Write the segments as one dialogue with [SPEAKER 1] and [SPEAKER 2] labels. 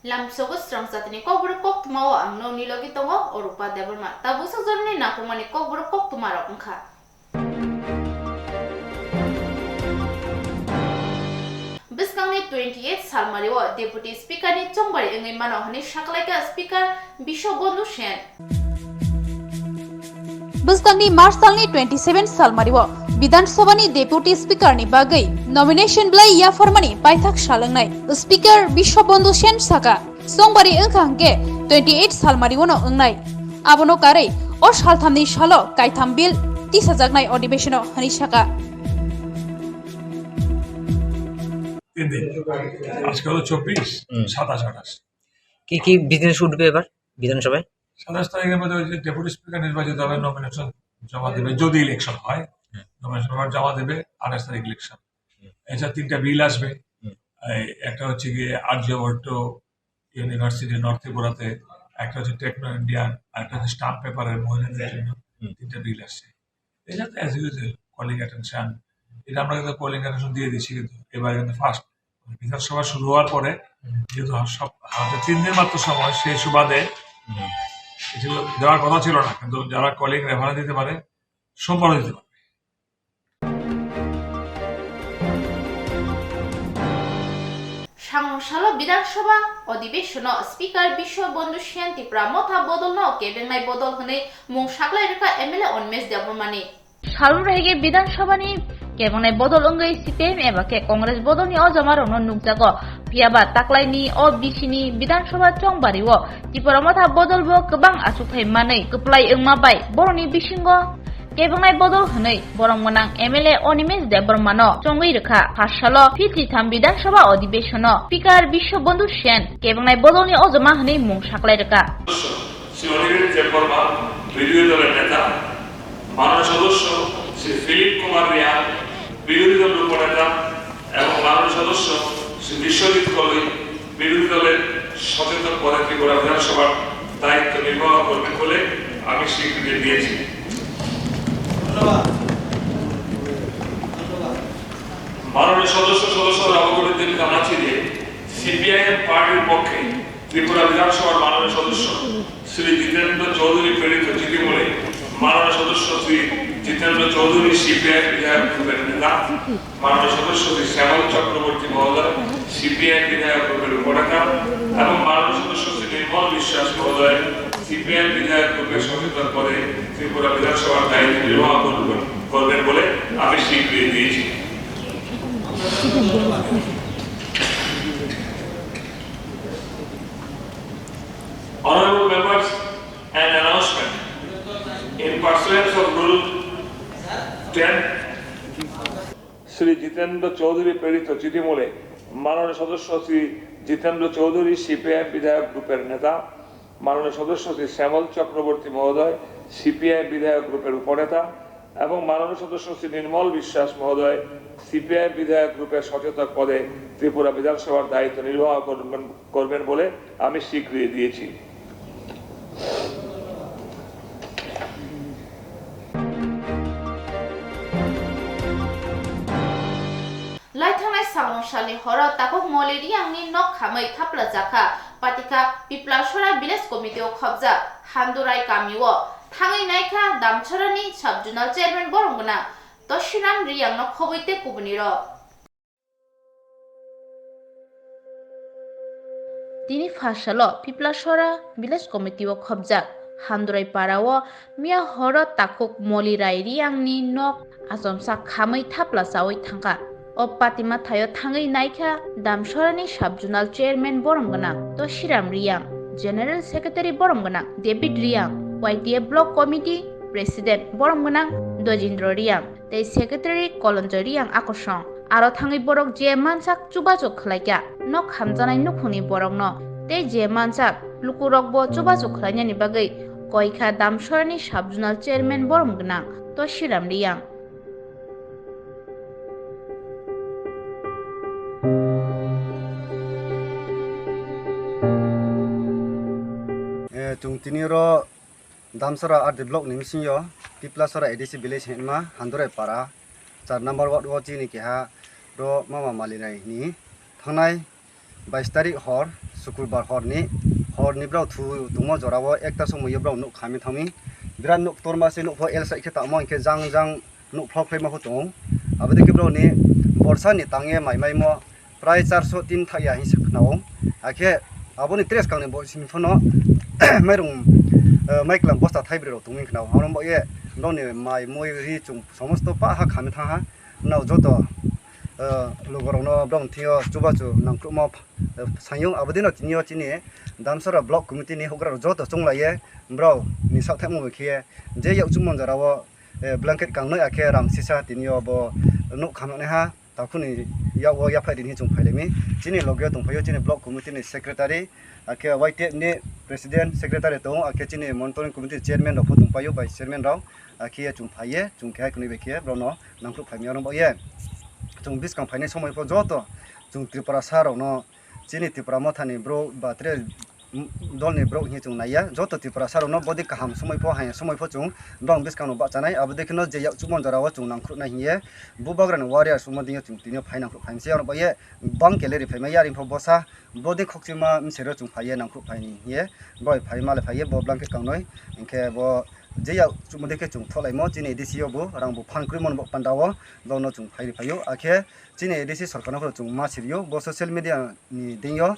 [SPEAKER 1] Lamsogo Swrangchati ni Kokborok Koktwma o ang no nilogi tongo orupa deborma tabusak jorni nakumani Kokborok Koktwma rok ongkha. Biskangni 28 salmario Deputy Speaker ni Chongbari engai mano hani saklaika Speaker Bishobondhu Sen.
[SPEAKER 2] Biskangni March salni 27 salmario Viধানসভা ni Deputy Speaker ni bagai nomination blai ya formani paithak salangnai Speaker Bishobondhu Sen saka Songbari engkhangke 28 salmario no engnai abono kare o salthamni salo kaitham bill tisajaknai अधिवेशनो hani saka
[SPEAKER 3] আজকে হলো 24, 27, 28
[SPEAKER 4] কি business উঠবে এবার বিধানসভায়
[SPEAKER 3] 27 তারিখের মধ্যে ওই যে ডেপুটি স্পিকার নির্বাচিত হবে, নমিনেশন জমা দেবে যদি ইলেকশন হয়, নমিনেশন জমা দেবে 28 তারিখ ইলেকশন। এছাড়া 3টা বিল আসবে। একটা হচ্ছে গিয়ে আর্যভট্ট ইউনিভার্সিটি নর্থ ত্রিপুরাতে, একটা হচ্ছে টেকনো ইন্ডিয়ান, একটা হচ্ছে স্টাম্প পেপারের মহিলাদের জন্য 3টা বিল আসছে। এছাড়া অ্যাজ ইউজুয়াল কলিং অ্যাটেনশন, এটা আমরা কিন্তু কলিং অ্যাটেনশন দিয়ে দিচ্ছি, কিন্তু এবার কিন্তু ফার্স্ট বিধানসভা শুরু হওয়ার পরে যেহেতু সব হাতে 3 দিন মাত্র সময়, সেই সুবাদে এগুলো দেওয়ার কথা ছিল না, কিন্তু যারা কলিং রেফারেন্স দিতে পারে সোমবারও দিতে পারে।
[SPEAKER 1] Sangshalo Bidhansabha Adhibesono Speaker Bishobondhu Sen Tripura Motha Bodolno Kebengnai Bodol Hwnwi mung saklai rwkha MLA Onmesh Debormani
[SPEAKER 5] Salurege Bidhansabhani Kebengnai Bodol wngwi CPM eba ke Congress Bodolni o jamarokno nukjago phiaba taklaini o BC-ni Bidhansabha Chongbario Tripura Motha Bodolbo kwbang achukthai manwi kwplai wngma bai boroni bisingo Kebengnai Bodol hwnwi borong gwnang MLA Onmesh Debormano chongwi rwkha Pasalo 53 Bidhansabha Adhibesono Speaker Bishobondhu Sen Kebengnai Bodolni ojama hwnwi mung saklai rwkha
[SPEAKER 3] Shri Animesh Debbarma বিরোধী দলের নেতা, মাননীয় সদস্য Shri Philip Kumar Riya বিরোধী দলের উপনেতা এবং মাননীয় সদস্য শ্রী বিশ্বজিৎ কলই বিরোধী দলের সচেতন পদে ত্রিপুরা বিধানসভার দায়িত্ব নির্বাহ করবেন বলে আমি স্বীকৃতি দিয়েছি। মাননীয় সদস্যরা অবগত জানাচ্ছি যে সিপিআইএম পার্টির পক্ষে ত্রিপুরা বিধানসভার মাননীয় সদস্য শ্রী জিতেন্দ্র চৌধুরী প্রেরিত চিঠিমূলে মাননীয় সদস্য শ্রী জিতেন্দ্র চৌধুরী সিপিআই বিধায়ক গ্রুপের নেতা, মাননীয় সদস্য শ্রী শ্যামল চক্রবর্তী মহোদয় সিপিআই বিধায়ক গ্রুপের উপনেতা এবং মাননীয় সদস্য শ্রী নির্মল বিশ্বাস মহোদয় সিপিআই বিধায়ক গ্রুপের সচেতন পদে ত্রিপুরা বিধানসভার দায়িত্ব নির্বাহ করবেন বলে আমি স্বীকৃতি দিয়েছি। Honorable members, an announcement. In pursuance of Rule 10, Shri Jitendra Chowdhury প্রেরিত চিঠিমূলে মাননীয় সদস্য শ্রী জিতেন্দ্র চৌধুরী সিপিআই বিধায়ক গ্রুপের নেতা, মাননীয় সদস্য শ্রী শ্যামল চক্রবর্তী মহোদয় সিপিআই বিধায়ক গ্রুপের উপনেতা এবং মাননীয় সদস্য শ্রী নির্মল বিশ্বাস মহোদয় সিপিআই বিধায়ক গ্রুপের সচেতক পদে ত্রিপুরা বিধানসভার দায়িত্ব নির্বাহ করবেন বলে আমি স্বীকৃতি দিয়েছি।
[SPEAKER 1] Laithangnai Swrangchati horo takok moleri angni nok khamai thaplajaka patika Piplashora Village Committee o khobja Handurai Kamio thangai naikha Damchorani Sub-Zonal Chairman borongna Toshiram Riyang no khoboite kubuniro
[SPEAKER 5] Tini Fasalo Piplashora Village Committee o khobja Handurai Parao Mia horo takok molirai riyangni nok asomsa khamai thaplasaoi thangka O Patima Thayo Thangai Naikha Damchorani Sub-Zonal Chairman Boromgana Toshiram Riyang General Secretary Boromgana David Riyang YTA Block Committee President Boromgana Dojindro Riyang Tei Secretary Kolonjo Riyang Akosong Aro Thangai Borok je mansak chubachok khlaika nok hamjanai nukhungni borokno tei je mansak lukurokbo chubachok khlainani bagai koikha Damchorani Sub-Zonal Chairman Boromgana Toshiram Riyang
[SPEAKER 6] Tungtiniro Damsara at the block Nimsinyo, Piplasora Edisi Village Henma, Handurai Para, 4 number what watching Nikiha, Do Mama Malinai Ni, Tanai, by study hor, शुक्रबार हरनिफ्राव तुमो जरावो एकता समयफ्राव नुक खामि थामि बिराद नुक तोरमासे नुक L साइखे तामो इनके जां नुक फ्लफ्लेमा दं आबदेकेब्राव नि बर्षा नि तांगे माइमाइमो प्राय 403 थाया हिसखनाव आखे आबोनि ट्रेस कांने बसिनि फनो माइरं माइक्लाम बस्ता थाइब्रेराव तुमिखनाव हामबो ए ननि माइ मय रि चुं समस्त पाहा खामि थाहा नाव जतो लोगोरावनो ब्रं थियो चुबाचु नांख्रुमा सायं आबदिनो तिनियो तिनि दामसरा ब्लक कमिटि नि होग्रा जतो चंलाये ब्रौ नि साथामु खे जे यावचु मनजारावो ब्लैंकेट कांनो आखे रामसिसा तिनियो बो नु खामने हा ताखुनि याव याफाइदिनि जों फाइलेमि जिनि लगे दंफायो जिनि ब्लक कमिटि नि सेक्रेटारि आखे वाइटेट नि प्रेसिडेंट सेक्रेटारि दं आखे जिनि मनिटरिंग कमिटि चेयरमैन रफो दंफायो भाइस चेयरमैन राव आखे जों फाइये जों खाय कुनि बेखे ब्रनो नांख्रु फाइमिया रंबो ये जों बिसकां फाइने समयफो जतो जों त्रिपुरा सारावनो जिनि त्रिपुरा मथानि ब्रो बात्रे दलनि ब्रो हि जों नाया जतो त्रिपुरा सारावनो बदि काहाम समयफो हाय समयफो जों दं बिसकां बाचानाय आबदेखनो जे याव चुमन जराव जों नांख्रु नाहिये बुबाग्रान वारियार सुमदियो जों तिनो फाइनांख्रु फाइमसे आरो बये बां केलेरि फाइमा यारिफो बसा बदि खक्सिमा मिसेरो जों फाइये नांख्रु फाइनि हिये बय फाइमाले फाइये ब ब्लांकेट कांनय इनके ब जे याव चुमदेखे जों थलाइमो जिनि एडिसियावबो रांबो फानख्रि मनबो पान्दावो दनो जों फाइरि फाइयो आखे जिनि एडिसि सरकारनो जों मासिरियो ब सोशल मीडिया नि दियो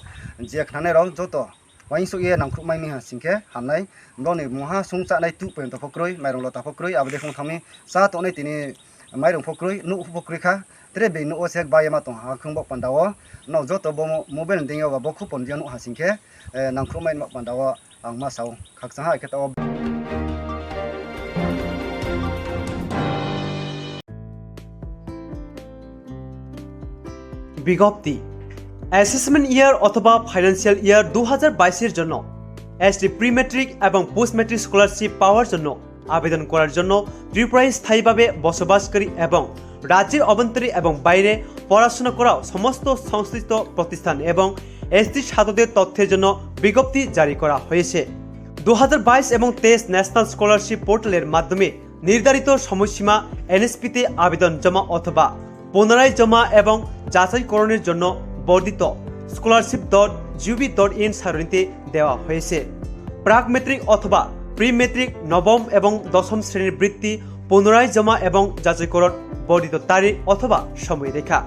[SPEAKER 6] जे खानाय राव जतो वाइसो ये नांख्रु माइनि हासिंखे हामनाय दनि महा सुंचानाय 2 फक्रुइ माइरं लता फक्रुइ आबदे खंथामि सा तने तिनि माइरं फक्रुइ नु फक्रुइखा त्रे बे नु ओसेक बायमा तो हाखंबो पान्दावो न जतो बो मोबाइल दियो बा बखु पनदियानो हासिंखे नांख्रु माइन पान्दावो आं मासाव खाकसाहा एखेताव
[SPEAKER 7] বিজ্ঞপ্তি অ্যাসেসমেন্ট ইয়ার অথবা ফাইন্যান্সিয়াল ইয়ার 2022 এর জন্য এসটি প্রি ম্যাট্রিক এবং পোস্ট ম্যাট্রিক স্কলারশিপ পাওয়ার জন্য আবেদন করার জন্য ত্রিপুরায় স্থায়ীভাবে বসবাসকারী এবং রাজ্যের অভ্যন্তরে এবং বাইরে পড়াশোনা করা সমস্ত সংশ্লিষ্ট প্রতিষ্ঠান এবং এসটি ছাত্রদের তথ্যের জন্য বিজ্ঞপ্তি জারি করা হয়েছে 2022 এবং 23 ন্যাশনাল স্কলারশিপ পোর্টালের মাধ্যমে নির্ধারিত সময়সীমা এনএসপিতে আবেদন জমা অথবা পুনরায় জমা এবং যাচাইকরণের জন্য বর্ধিত scholarship.gov.in সারণীতে দেওয়া হয়েছে প্রাক মেট্রিক অথবা প্রি মেট্রিক নবম এবং দশম শ্রেণীর বৃত্তি পুনরায় জমা এবং যাচাইকরণ বর্ধিত তারিখ অথবা সময়রেখা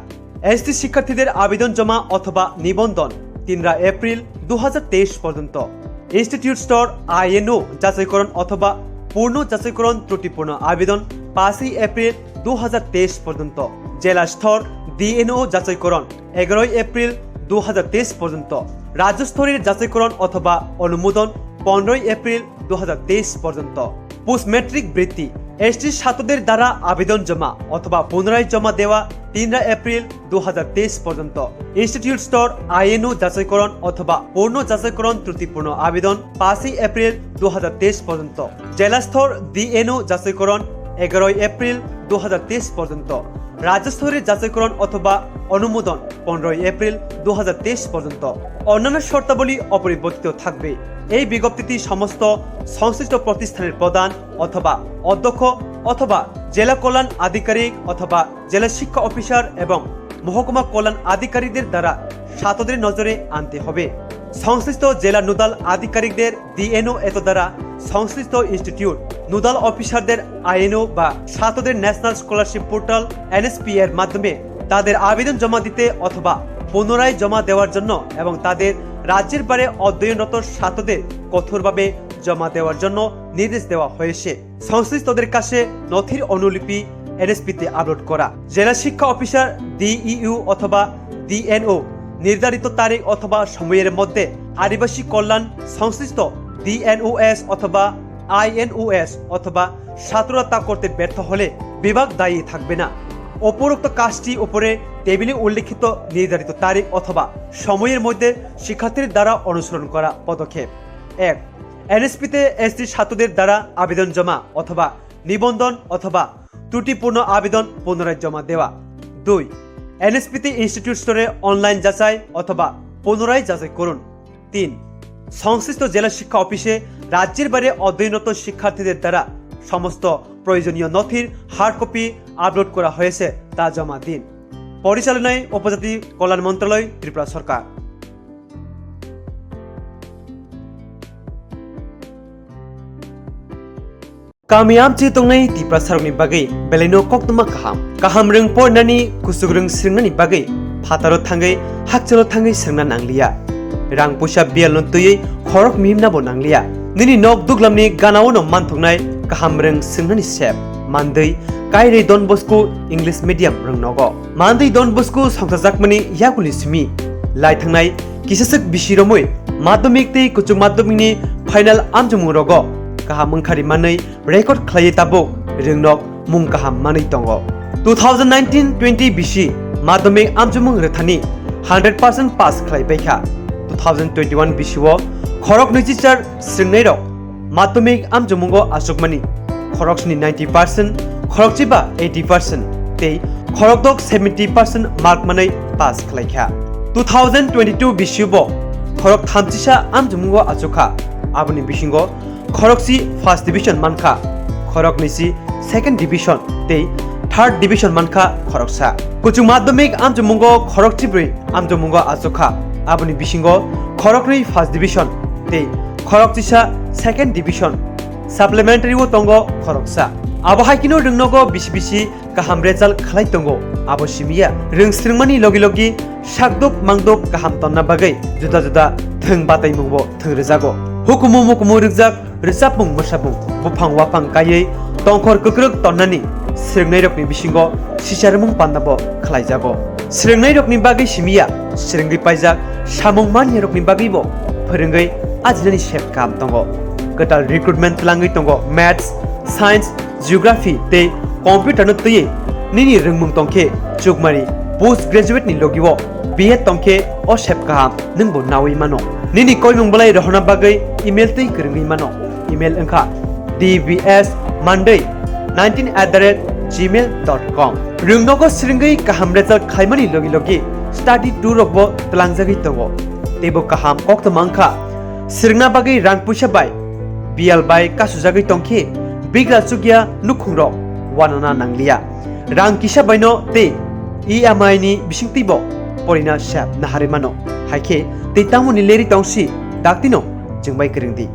[SPEAKER 7] এসটি শিক্ষার্থীদের আবেদন জমা অথবা নিবন্ধন 3 এপ্রিল 2023 পর্যন্ত ইনস্টিটিউট স্তর আইএনও যাচাইকরণ অথবা পূর্ণ যাচাইকরণ ত্রুটিপূর্ণ আবেদন 5 এপ্রিল 2023 পর্যন্ত জেলা স্তর ডিএনও যাচাইকরণ 11 এপ্রিল 2023 পর্যন্ত রাজ্য স্তরের যাচাইকরণ অথবা অনুমোদন 15 এপ্রিল 2023 পর্যন্ত পোস্ট ম্যাট্রিক বৃত্তি এসটি ছাত্রদের দ্বারা আবেদন জমা অথবা পুনরায় জমা দেওয়া 3 এপ্রিল 2023 পর্যন্ত ইনস্টিটিউট স্তর আইএনও যাচাইকরণ অথবা পূর্ণ যাচাইকরণ ত্রুটিপূর্ণ আবেদন 5 এপ্রিল 2023 পর্যন্ত জেলা স্তর ডিএনও যাচাইকরণ 11 এপ্রিল 2023 পর্যন্ত রাজ্য স্তরের যাচাইকরণ অথবা অনুমোদন 15 এপ্রিল 2023 পর্যন্ত অন্যান্য শর্তাবলী অপরিবর্তিত থাকবে এই বিজ্ঞপ্তিটি সমস্ত সংশ্লিষ্ট প্রতিষ্ঠানের প্রধান অথবা অধ্যক্ষ অথবা জেলা কল্যাণ আধিকারিক অথবা জেলা শিক্ষা অফিসার এবং মহকুমা কল্যাণ আধিকারিকদের দ্বারা ছাত্রদের নজরে আনতে হবে সংশ্লিষ্ট জেলা নোডাল আধিকারিকদের ডিএনও এত দ্বারা সংশ্লিষ্ট ইনস্টিটিউট নোডাল অফিসারদের আইএনও বা ছাত্রদের ন্যাশনাল স্কলারশিপ পোর্টাল এনএসপি এর মাধ্যমে তাদের আবেদন জমা দিতে অথবা পুনরায় জমা দেওয়ার জন্য এবং তাদের রাজ্যের বাইরে অধ্যয়নরত ছাত্রদের কঠোরভাবে জমা দেওয়ার জন্য নির্দেশ দেওয়া হয়েছে সংশ্লিষ্টদের কাছে নথির অনুলিপি এনএসপিতে আপলোড করা জেলা শিক্ষা অফিসার ডিইউ অথবা ডিএনও নির্ধারিত তারিখ অথবা সময়ের মধ্যে আদিবাসী কল্যাণ সংশ্লিষ্ট ডিএনওএস অথবা আইএনওএস অথবা ছাত্ররা তা করতে ব্যর্থ হলে বিভাগ দায়ী থাকবে না উপরোক্ত কাজটি উপরে টেবিলে উল্লেখিত নির্ধারিত তারিখ অথবা সময়ের মধ্যে শিক্ষার্থীদের দ্বারা অনুসরণ করা পদক্ষেপ 1 এনএসপিতে এসটি ছাত্রদের দ্বারা আবেদন জমা অথবা নিবন্ধন অথবা ত্রুটিপূর্ণ আবেদন পুনরায় জমা দেওয়া 2 এনএসপিতে ইনস্টিটিউট স্তরে অনলাইন যাচাই অথবা পুনরায় যাচাই করুন 3 সংশ্লিষ্ট জেলা শিক্ষা অফিসে রাজ্যের বাইরে অধ্যয়নরত শিক্ষার্থীদের দ্বারা সমস্ত প্রয়োজনীয় নথির হার্ড কপি আপলোড করা হয়েছে তা জমা দিন পরিচালনায় উপজাতি কল্যাণ মন্ত্রণালয় ত্রিপুরা সরকার kami amchi tongnai tipra sarokni bagai beleno koktwma kaham reng pornani kusugreng sringnani bagai phataro thangai hakchalo thangai srengna nanglia rang pusa bial no tuyei khorok mimna bo nanglia nini nok duglamni ganao no manthoknai kaham reng sringnani sep mandei kairei Don Bosco English medium reng nogo mandei Don Bosco songtajakmani yakuli simi lai thangnai kisasak bisiromoi madhyamik tei kuchuk madhyamikni final amjumung rogo kaham mangkhari manai record khlai tabo rengnok mung kaham manai tongo 2019-20 bisi madhyamik amjumung rethani 100% pass khlai baikha 2021 bisiwo khorok nichichar sringnai rok madhyamik amjumungo asukmani khoroksni 90% khorokchiba 80% tei khorokdok 70% mark manai pass khlaikha 2022 bisiwo khorok thamchisa amjumungo asukha aboni bisingo khoroksi first division mankha khorok nisi second division tei third division mankha khoroksa kuchuk madhyamik amjumungo khorok chibri amjumungo asukha aboni bisingo khorokni first division tei khorok chisa second division supplementary wo tongo khoroksa abo haikino rungnogo bisi kaham result khlai tongo abo simia rungsringmani logi sakdok mangdok kaham tonna bagai juda theng batai mungbo theng rejago hukumu rijak rijapung mosabung bufang wapang kayei tongkhor kukruk tonnani sringnai rokni bisingo sisarmung pandabo khlai jago sringnai rokni bagai simia sringri paijak samung mani rokni bagai bo phorengei ajinani sep kam tongo ketal recruitment langai tongo maths science geography tei computer no tei nini rungmung tongkhe chukmari post graduate ni logiwo BA tongkhe o sep kam ningbo nawi mano nini koimung balai rohna bagai email tei kringi mano email engkha dbs monday19@gmail.com rungnogo sringai kaham result khaimani logi study tour rokbo tlangjagi tongo tebo kaham koktwma angkha sringna bagai rang puisa bai bial bai kasujagi tongkhe bigla chugya nukhungrok wanana nanglia rang kisa baino te EMI ni bisingtibo porina sap nahare mano haike te tamuni leri tongsi daktino jengbai kringdi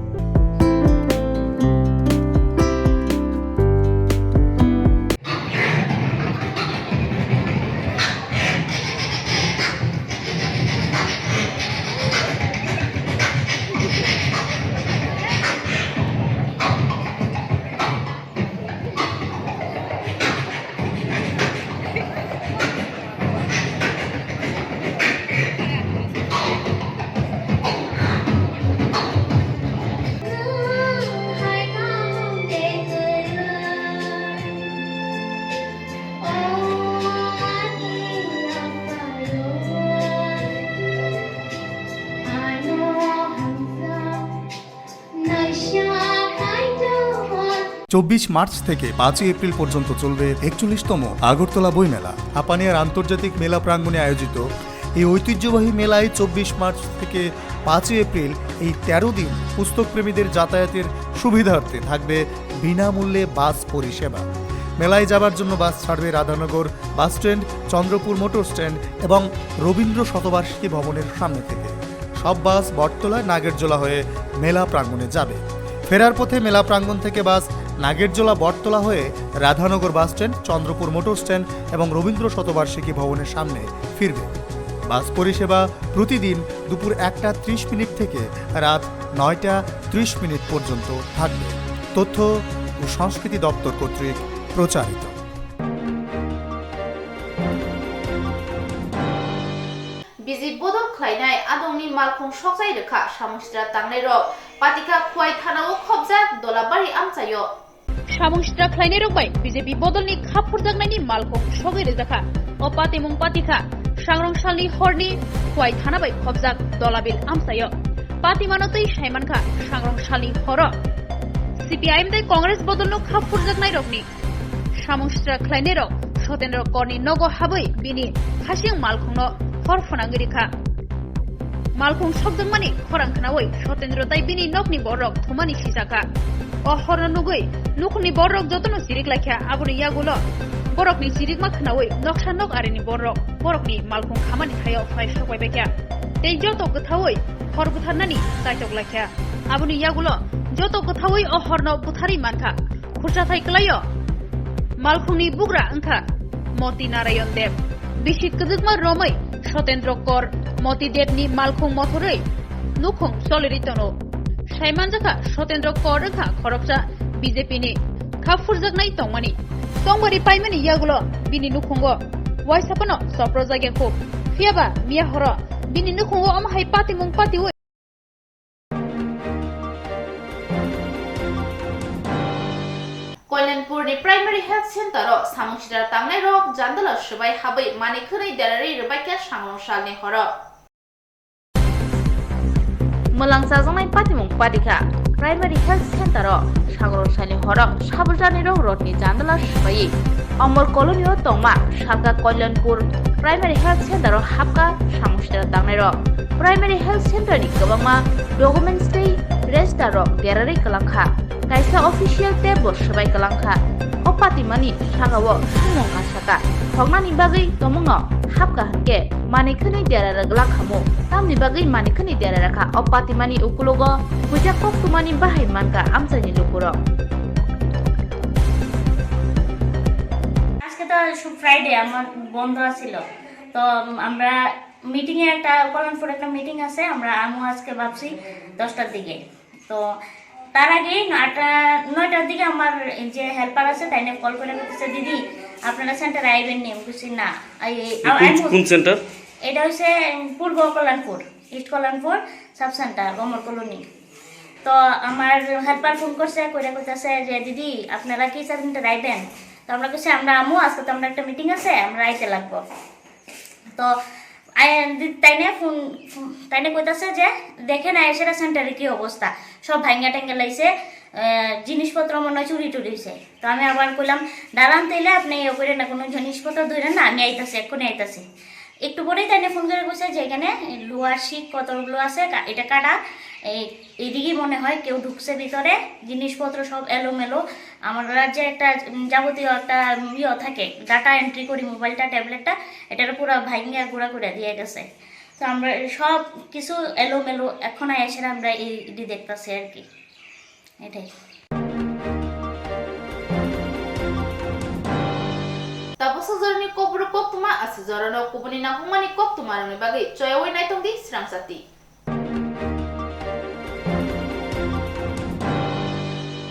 [SPEAKER 8] চব্বিশ March থেকে 5 April পর্যন্ত চলবে 41তম আগরতলা বই মেলা হাপানিয়ার আন্তর্জাতিক মেলা প্রাঙ্গণে আয়োজিত এই ঐতিহ্যবাহী মেলায় 24 মার্চ থেকে 5 এপ্রিল এই 13 দিন পুস্তকপ্রেমীদের যাতায়াতের সুবিধার্থে থাকবে বিনামূল্যে বাস পরিষেবা মেলায় যাবার জন্য বাস ছাড়বে Radhanagar bus stand Chandrapur motor stand এবং রবীন্দ্র শতবার্ষিকী ভবনের সামনে থেকে সব বাস বটতলা নাগেরজোলা হয়ে মেলা প্রাঙ্গণে যাবে ফেরার পথে মেলা প্রাঙ্গণ থেকে বাস নাগেরজোলা বটতলা হয়ে Radhanagar bus stand Chandrapur motor stand এবং রবীন্দ্র শতবার্ষিকী ভবনের সামনে ফিরবে বাস পরিষেবা প্রতিদিন দুপুর 1:30 থেকে রাত 9:30 পর্যন্ত থাকবে তথ্য ও সংস্কৃতি দপ্তর কর্তৃক প্রচারিত
[SPEAKER 1] বিজি বদল খাইনাই আদংনি মালখং সকজাই রেখা সামুস্ত্রা তাংনাই রক পাতিকা খুয়াই থানাও খবজা দলাবাড়ি আমচাयो
[SPEAKER 2] সামুস্ত্রা খাইনাই রক বাই বিজেপি বদলনি খাপফুরজাগনাইনি মালখং সগৈ রেজাখা ও পাতিমুং পাতিখা সাংরংশালনি হরনি খুয়াই থানা বাই খবজাক দলাবিল আমচাयो পাতিমানতৈ সাইমানখা সাংরংশালনি হর সিপিআইএম তাই কংগ্রেস বদলনো খাপফুরজাগনাই রকনি সামুস্ত্রা খাইনাই রক সতেন্দ্র করনি নগো হাबै বিনি খাসিং মালখংনো হরফনাঙ্গিরিখা মালখং সকজংমানি খরাংখানাওই সতেন্দ্র তাই বিনি নকনি বরক থুমানি সিজাখা ও হরনুগৈ নুখনি বরক যতনো সিরিক লাইখা আবুনি ইয়াগুলো বরকনি সিরিক মাখানাওই নকশা নক আরেনি বরকনি মালখং খামানি খায়াও ফাই সবাই বেখা তেই যত গথাওই হর বুথারনানি তাইতক লাইখা আবুনি ইয়াগুলো যত গথাওই ও হরন বুথারি মানখা खुरचाथाय कलायो मालखुंनि बुग्रा अंखा मति नारायण देव बिसि कदुगमा रमै सतेन्द्र कर मति देवनि मालखुं मथरै नुखुं सलिरितनो साइमानजाखा सतेन्द्र कर अंखा खरकसा बीजेपीनि खाफुरजागनाय तंमानि तंबारि पाइमानि यागुलो बिनि नुखुंगो वाइसापनो सप्रजागेखौ फियाबा मिया हर बिनि नुखुंगो अमहाय पातिमुं पातिवै
[SPEAKER 1] कल्याणपुरनि प्राइमारी हेल्थ सेन्टार सामुसिदार तांनाय रक जान्दला सुबाय हाबै मानिखनै देरारि रुबायखे सांलंसालनि हर
[SPEAKER 5] मोलांजाजोंनाय पातिमुं पातिखा प्राइमारी हेल्थ सेन्टार सांलंसालनि हर साबुजानि रक रोडनि जान्दला सुबाय अमर कलोनियाव तंमा साका कल्याणपुर प्राइमारी हेल्थ सेन्टार हाबका सामुसिदार तांनाय रक प्राइमारी हेल्थ सेन्टारनि गोबांमा डकुमेन्ट्स दै register देरारि कलांखा kaisa official table sebai kalangkha o patimani sagawo sumonga saka hognani bagai tomongo hapka hanke manikhani derara glakhamo tamni bagai manikhani derara kha o patimani ukulogo puja koktumani bahai manka amsani lupuro
[SPEAKER 9] আজকে তো Friday আমার বন্ধ ছিল তো আমরা meeting এ একটা কল্যাণপুর একটা meeting আছে আমরা আমু আজকে ভাবছি 10টার দিকে তো তার আগে 9টার দিকে আমার যে হেল্পার আছে তাইনে কল করে বলছে দিদি আপনারা সেন্টারে আইবেন নি বুঝছি না কোন সেন্টার এটা হচ্ছে পূর্ব Kalyanpur east Kalyanpur sub centre Amar colony তো আমার হেল্পার ফোন করছে কইরা কইতাছে যে দিদি আপনারা কি সেন্টারে আইবেন তো আমরা কইছি আমরা আমু আজকে তো আমরা একটা মিটিং আছে আমরা আইতে লাগবো তো তাইনে কইতাছে যে দেখেন আইসেরা সেন্টারে কি অবস্থা সব ভাঙ্গা টাঙ্গা লাইছে জিনিসপত্র মনে হয় চুরি টুরি হয়েছে তো আমি আবার কইলাম দাঁড়ান তাইলে আপনি ইয়ে করে না কোনো জিনিসপত্র ধরেন না আমি আইতাছি এক্ষুনি আইতাছি একটু পরেই তাইনে ফোন করে কইছে যে এখানে লোহার শিক কতগুলো আছে এটা কাটা এইদিকেই মনে হয় কেউ ঢুকছে ভিতরে জিনিসপত্র সব এলোমেলো আমার রাজ্যে একটা যাবতীয় একটা ইয়ে থাকে ডাটা এন্ট্রি করি মোবাইলটা ট্যাবলেটটা এটার পুরো ভাঙ্গা গুঁড়া করে দিয়ে গেছে তো আমরা সব কিছু এলোমেলো এখন এসে আমরা এইটি দেখতেছি আর কি এটাই
[SPEAKER 1] Tapos Kokborok Koktwma asijorano kubuni na humani Koktwma ni bagay choyaway na itong di Swrangchati.